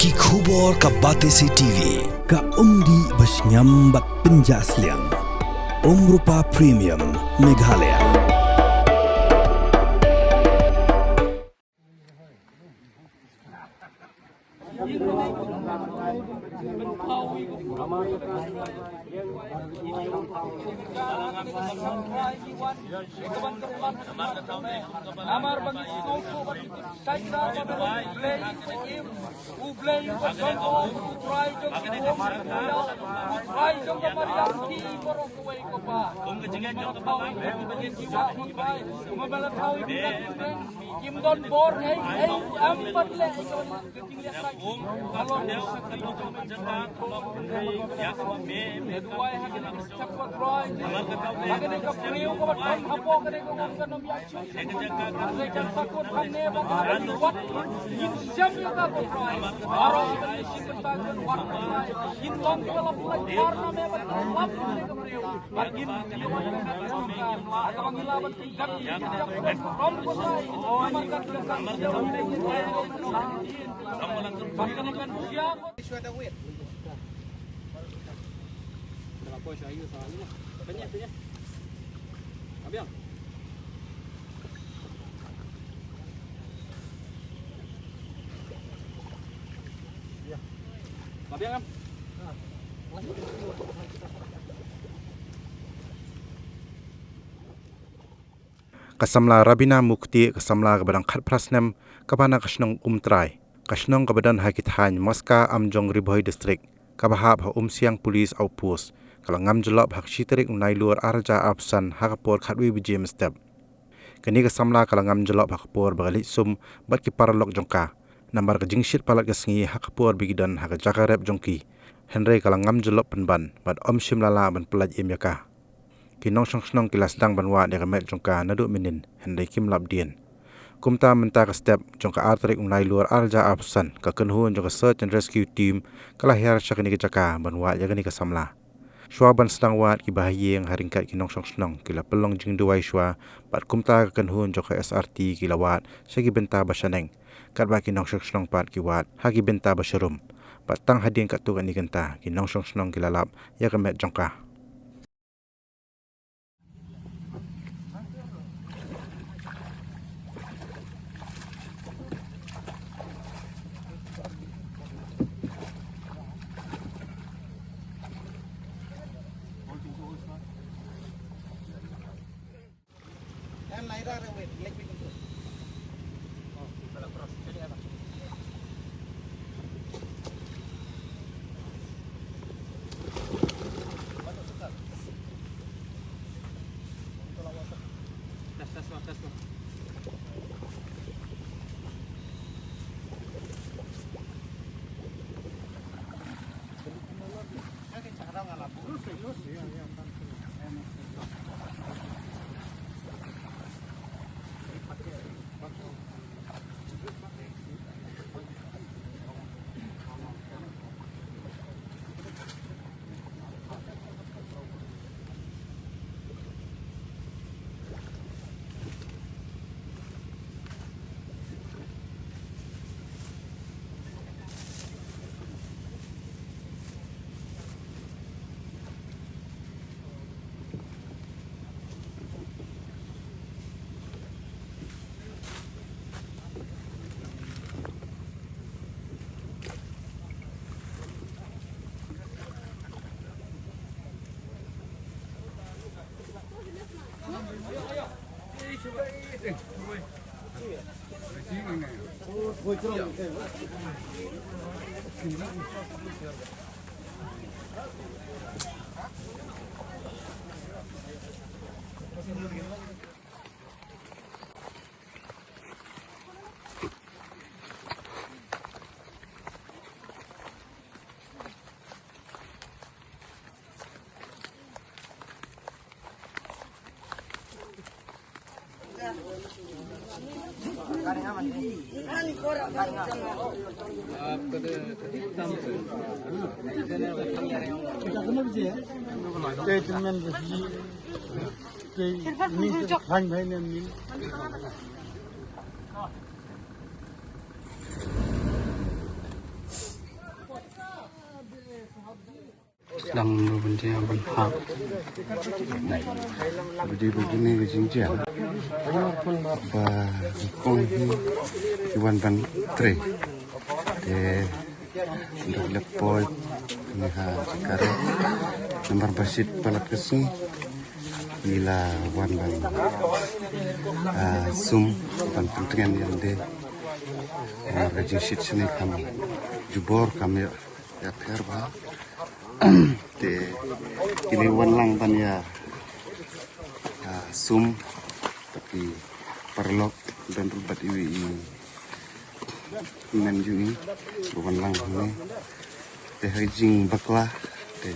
Ki khubor ka Batesi TV. Ka umdi basnyam bat penjaslian. Rupa Premium Meghalaya. Amar bagi soko bagi saja pada play ublay kosongo utrai jong utrai jong mariaki porokoi ko pa kejengan jong kapawi bagi jiwa ibai umabala kawi kim don bor hey ampat le ketinggian lagi kalau kalau menjaga kalau ya me duai hakin cepat roy hakin ke priu ko ban hapo kene ko kan nom ya chu Rekan sakut hamne bagai wat injam juga ko roy aro ini simpagan wat in long kalau mulai karena me bat lap kene ko priu bagin jiwa atau mengilaban tingkat yang rom ko sai amarkan kesan bahkan kan siapa sudah wait apa saya soalnya banyak ya Abiang Abiang kan Kasamla Rabina Mukti kasamla kabadang khatprasnem kabana kasnong umtrai kasnong kabadan hakithan Maska Amjong Riboy District kabahap ha umsiang pulis au pus kalangam jelop hak shiterik unailur arja absan hakapor khatwi bijim step kani kasamla kalangam jelop hakapor bagali sum bat ki paralok jongka nambar kajingshit palat kasngi hakapor bigidan hak jakarep jongki Henry kalangam jelop penban bat om shimlala ban pelaj imyaka kinong song kilas dang banwa de kamet jongka nadu minin Henry kim labdien kumta menta ka step jongka artrik unai luar arja absan ka kenhun jongka search and rescue team kalahir syakani ke jaka banwa jagani ka samla shwa ban sedang wat ki bahayeng haringkat kinong song kila pelong jing duai shwa pat kumta ka kenhun jongka SRT kilawat syagi benta basaneng kat ba kinong song pat ki wat hagi benta basharum pat tang hadien kat tu kan ikenta kinong song kilalap ya kamet jongka sedang berbunyi berhak. Begini jinja. Kong Iwan Ban Tre. Untuk lepoi ni sekarang nomor basit palat kesing bila Wan Ban sum ban pentingan yang de rajin shit sini kami jubor kami ya perba de ini wan lang ban ya sum tapi perlok dan rubat iwi menjui bukan lang ini de hajing baklah de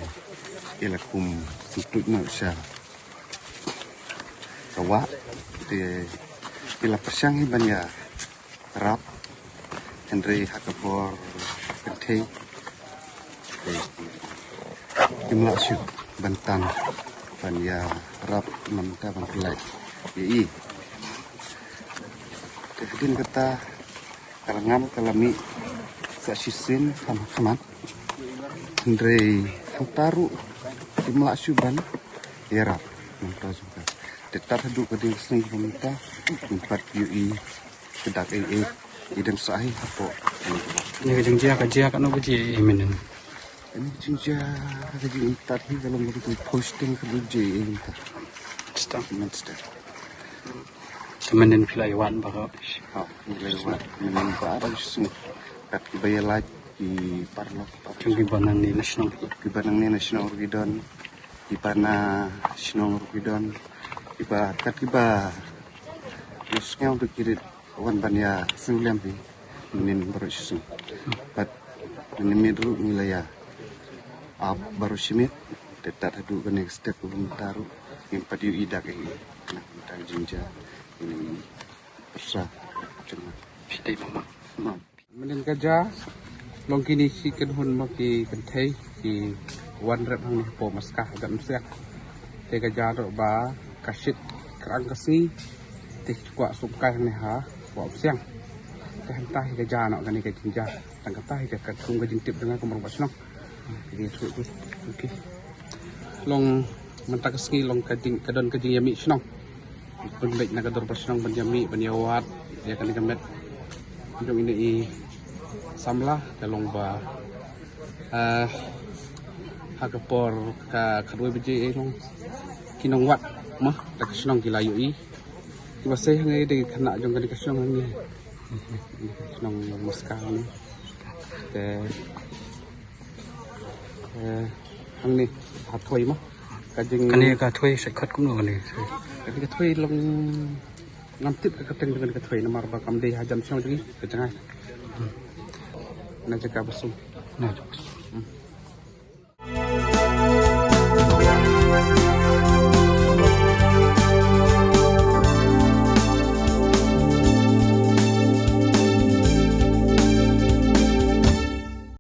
ilakum sutut na siya kawa de ila persyang ibanya rap Henry Hakapor Kentei Imla Syuk Bantan Banya Rap Mamta Bangkulai Yai Tehadin kata Kalangam Kalami Sasisin Kamat Henry Hantaru Imla Syuban Yarap Mamta juga Tetar haduk keding sengi peminta Empat Yai Kedak Idem sahih apa? Ini jinja kerja kan apa je ini? Ini jinja kerja tadi kalau begitu posting kerja ini tak. Statement star. Temenin filaiwan bahawa. Oh, filaiwan. Memang baru semua. Kat bayar lagi di Parlok. Cuma banang ni nasional. Banang ni nasional Rugidon. Di pana nasional Rugidon. Iba kat iba. Lusnya untuk kirit. Wan banya sengliam ni menin baru susu. But menin dulu nilai ya. Baru simit. Tetap hadu kena step belum taruh. Yang padi ida ke ini. Nak minta jinja ini besar. Cuma. Tidak mama. Menin kerja. Long kini si kenhun maki kentai di wan rep hang ni po maskah agak mesiak. Te kerja tu ba kasit kerang kasi. Te kuat sukai ni ha. Buat siang, entah hingga jana kan hingga jinja, tangkap tah hingga kum ke jintip dengan kumur basnong. Jadi itu, okey. Long mentak ski long kading kadon kading yami snong. Penbaik nak kador basnong benjami benjawat dia kan dikemet. Untuk ini samlah kalong ba Hakapor kadoi beje long kinong wat mah tak snong kilayui. Masih hanya di kena jong kali kesong ni, senang maskal ni, hang ni hatoi mah, kajing. Kani katoi sekat kum lo kani. Kani katoi long ngamtip ke keteng dengan katoi nomor bakam deh hajam siang lagi, kecengai. Nak jaga besum. Nah.